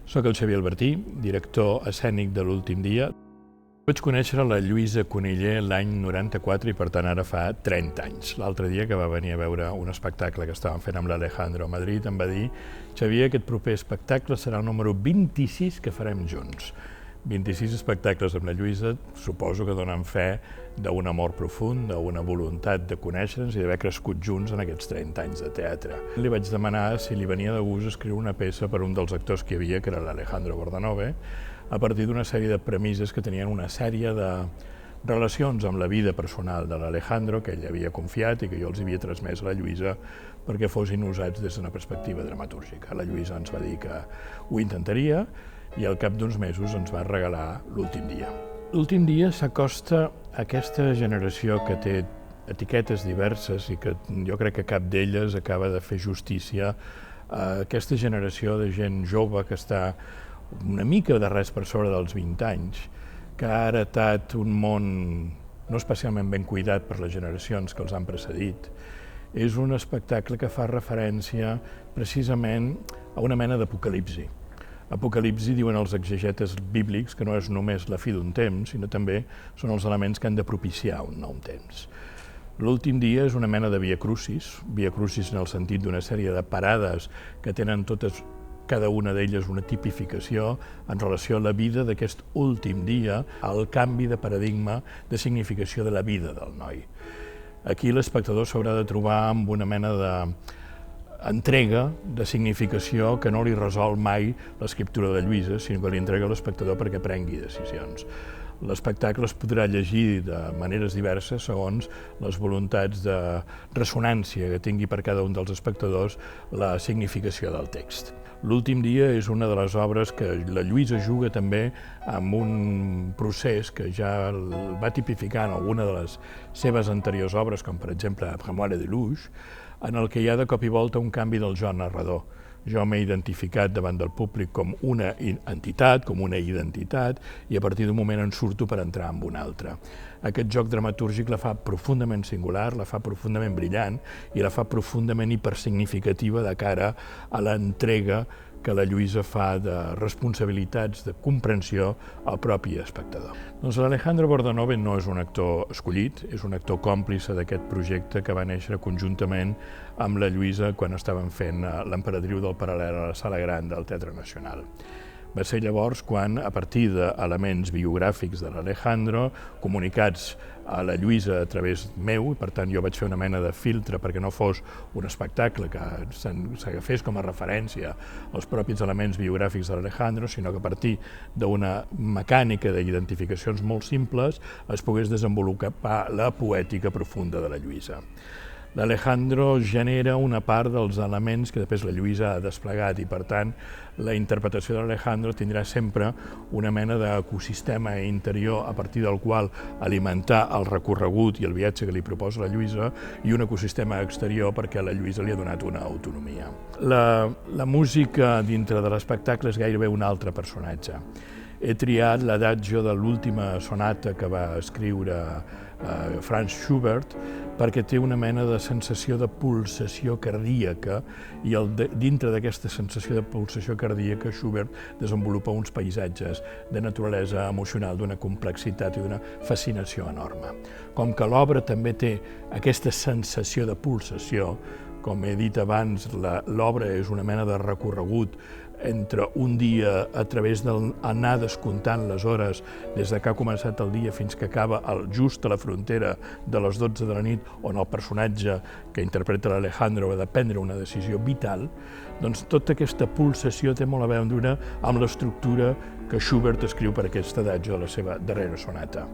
Soc el Xavier Albertí, director escènic de l'Últim dia. Vaig conèixer la Lluïsa Cuniller l'any 94 i per tant ara fa 30 anys. L'altre dia que va venir a veure un espectacle que estàvem fent amb l'Alejandro a Madrid em va dir: Xavier, aquest proper espectacle serà el número 26 que farem junts. 26 espectacles amb la Lluïsa suposo que donen fe d'un amor profund, d'una voluntat de conèixer-nos i d'haver crescut junts en aquests 30 anys de teatre. Li vaig demanar si li venia de gust escriure una peça per un dels actors que hi havia, que era l'Alejandro Bordanove, a partir d'una sèrie de premisses que tenien una sèrie de relacions amb la vida personal de l'Alejandro, que ell havia confiat i que jo els havia transmès a la Lluïsa perquè fossin usats des d'una perspectiva dramatúrgica. La Lluïsa ens va dir que ho intentaria i al cap d'uns mesos ens va regalar l'Últim dia. L'Últim dia s'acosta a aquesta generació que té etiquetes diverses i que jo crec que cap d'elles acaba de fer justícia a aquesta generació de gent jove que està una mica de res per sobre dels 20 anys, que ha heretat un món no especialment ben cuidat per les generacions que els han precedit. És un espectacle que fa referència precisament a una mena d'apocalipsi. Apocalipsi, diuen els exegetes bíblics, que no és només la fi d'un temps, sinó també són els elements que han de propiciar un nou temps. L'Últim dia és una mena de via crucis en el sentit d'una sèrie de parades que tenen totes, cada una d'elles, una tipificació en relació a la vida d'aquest últim dia, al canvi de paradigma de significació de la vida del noi. Aquí l'espectador s'haurà de trobar amb una mena d'entrega de significació que no li resol mai l'escriptura de Lluïsa, sinó que li entrega a l'espectador perquè prengui decisions. L'espectacle es podrà llegir de maneres diverses segons les voluntats de ressonància que tingui per cada un dels espectadors la significació del text. L'Últim dia és una de les obres que la Lluïsa juga també amb un procés que ja va tipificar en alguna de les seves anteriors obres, com per exemple Mémoires de Louche, en el que hi ha de cop i volta un canvi del jo narrador. Jo m'he identificat davant del públic com una entitat, com una identitat, i a partir d'un moment en surto per entrar en una altra. Aquest joc dramatúrgic la fa profundament singular, la fa profundament brillant i la fa profundament hipersignificativa de cara a l'entrega que la Lluïsa fa de responsabilitats, de comprensió al propi espectador. Doncs l'Alejandro Bordanove no és un actor escollit, és un actor còmplice d'aquest projecte que va néixer conjuntament amb la Lluïsa quan estaven fent l'Emperadriu del Paral·lel a la Sala Gran del Teatre Nacional. Va ser llavors quan, a partir d'elements biogràfics de l'Alejandro, comunicats a la Lluïsa a través meu, per tant jo vaig fer una mena de filtre perquè no fos un espectacle que s'agafés com a referència als propis elements biogràfics de l'Alejandro, sinó que a partir d'una mecànica d'identificacions molt simples es pogués desenvolupar la poètica profunda de la Lluïsa. L'Alejandro genera una part dels elements que després la Lluïsa ha desplegat i, per tant, la interpretació de l'Alejandro tindrà sempre una mena d'ecosistema interior a partir del qual alimentar el recorregut i el viatge que li proposa la Lluïsa i un ecosistema exterior perquè a la Lluïsa li ha donat una autonomia. La música dintre de l'espectacle és gairebé un altre personatge. He triat l'adagio de l'última sonata que va escriure Franz Schubert perquè té una mena de sensació de pulsació cardíaca i dintre d'aquesta sensació de pulsació cardíaca Schubert desenvolupa uns paisatges de naturalesa emocional d'una complexitat i d'una fascinació enorme. Com que l'obra també té aquesta sensació de pulsació, com he dit abans, l'obra és una mena de recorregut entre un dia a través d'anar descomptant les hores des que ha començat el dia fins que acaba just a la frontera de les 12 de la nit on el personatge que interpreta l'Alejandro ha de prendre una decisió vital, doncs tota aquesta pulsació té molt a veure amb l'estructura que Schubert escriu per aquest adagio de la seva darrera sonata.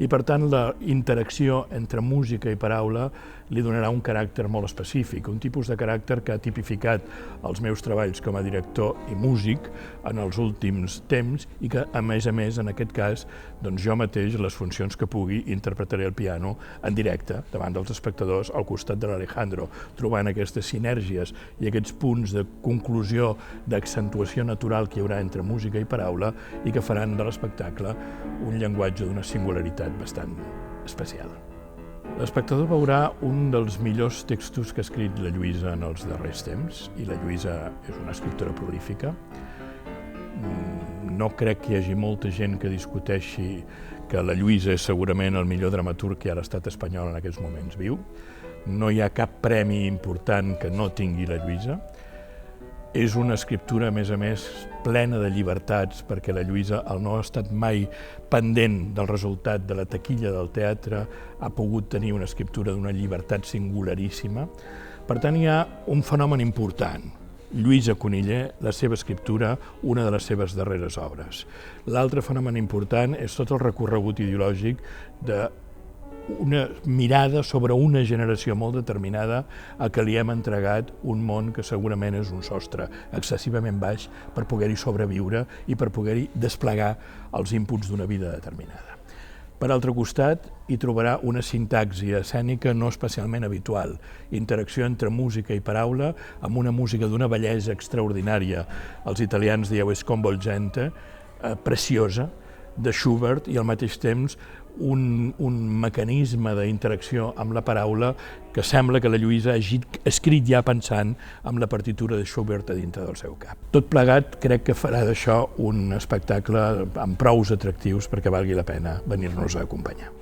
I, per tant, la interacció entre música i paraula li donarà un caràcter molt específic, un tipus de caràcter que ha tipificat els meus treballs com a director i músic en els últims temps i que, a més, en aquest cas, doncs jo mateix, les funcions que pugui, interpretaré el piano en directe, davant dels espectadors, al costat de l'Alejandro, trobant aquestes sinergies i aquests punts de conclusió, d'accentuació natural que hi haurà entre música i paraula i que faran de l'espectacle un llenguatge d'una singularitat bastant especial. L'espectador veurà un dels millors textos que ha escrit la Lluïsa en els darrers temps, i la Lluïsa és una escriptora prolífica. No crec que hi hagi molta gent que discuteixi que la Lluïsa és segurament el millor dramaturg que hi ha a l'estat espanyol en aquests moments viu. No hi ha cap premi important que no tingui la Lluïsa. És una escriptura, a més, plena de llibertats, perquè la Lluïsa, al no ha estat mai pendent del resultat de la taquilla del teatre, ha pogut tenir una escriptura d'una llibertat singularíssima. Per tant, hi ha un fenomen important. Lluïsa Coniller, la seva escriptura, una de les seves darreres obres. L'altre fenomen important és tot el recorregut ideològic d'una mirada sobre una generació molt determinada a què li hem entregat un món que segurament és un sostre excessivament baix per poder-hi sobreviure i per poder-hi desplegar els inputs d'una vida determinada. Per altre costat, hi trobarà una sintaxi escènica no especialment habitual, interacció entre música i paraula, amb una música d'una bellesa extraordinària, els italians dieu sconvolgente, preciosa, de Schubert, i al mateix temps un mecanisme d'interacció amb la paraula que sembla que la Lluïsa hagi escrit ja pensant amb la partitura de Schubert a dintre del seu cap. Tot plegat crec que farà d'això un espectacle amb prous atractius perquè valgui la pena venir-nos a acompanyar.